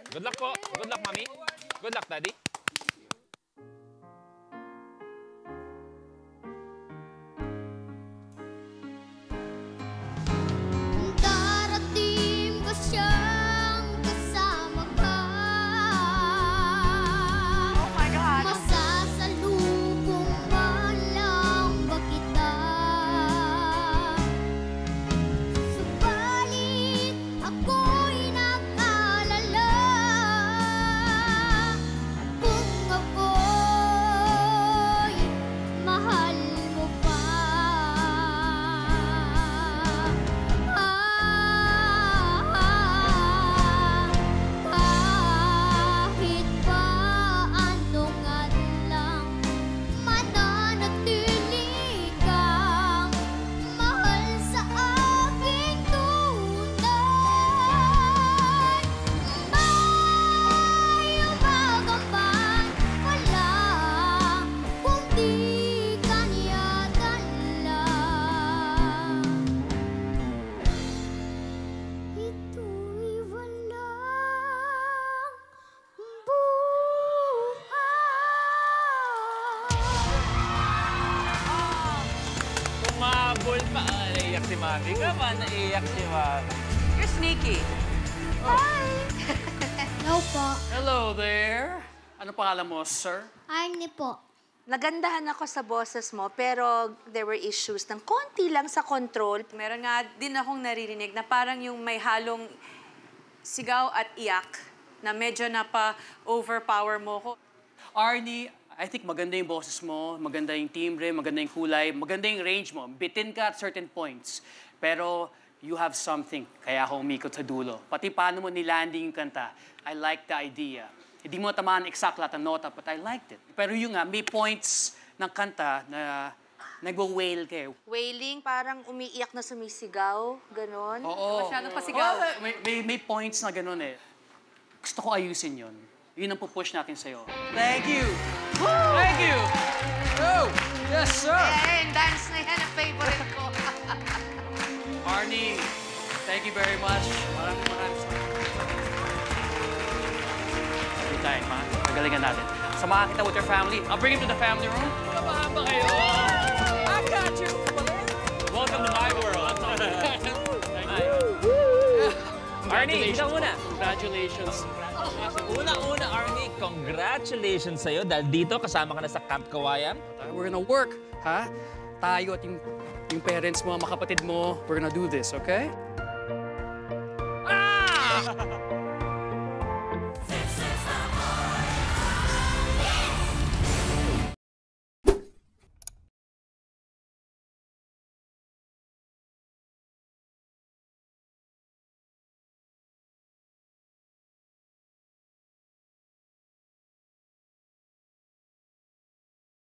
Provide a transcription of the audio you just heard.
Good luck po. Good luck, Mami. Good luck, Daddy. Darating ba siyang kasama ka? Oh my God! Masasalubong man lang ba kita? Subalit ako'y nag-alala kung ako'y mahal mo pa. Kahit pa anong adlang mananatili kang mahal sa aking tunay. May umagang man wala kung di kanya dala. Ito'y walang Kumabol pa. Naiyak si Mami. Kaman, naiyak si Mami. You're sneaky. No po. Hello there. Ano pangalan mo, sir? Arnie po. Nagandahan ako sa boses mo, pero there were issues ng konti lang sa control. Meron nga din akong naririnig na parang yung may halong sigaw at iyak na medyo napa-overpower mo ko. Arnie, I think maganda yung boses mo, maganda yung timbre, maganda yung kulay, maganda yung range mo. Bitin ka at certain points. Pero you have something, kaya ako umikot sa dulo. Pati paano mo nilanding yung kanta, I like the idea. Hindi mo tamaan exact lahat ng nota, but I liked it. Pero yung nga, may points ng kanta na nagwa-wail kayo. Wailing, parang umiiyak na sumisigaw, ganon. Oo. Masyadong pasigaw. Oh, may points na gano'n eh. Gusto ko ayusin yun. Yun ang pupush natin sa'yo. Thank you! Woo! Thank you! Oh! Yes, sir! Eh, dance na yan ang favorite ko. Arnie, thank you very much. Maraming salamat. Anytime, ha? Nagalingan natin. Samahan kita with your family. I'll bring him to the family room. Samahan ba kayo? I got you! Welcome to my world. Arnie, ikaw muna. Congratulations. Una-una, Arnie, congratulations sa'yo dahil dito kasama ka na sa Camp Kawayan. We're gonna work, ha? Tayo at yung parents mo, mga kapatid mo, we're gonna do this, okay? Ah!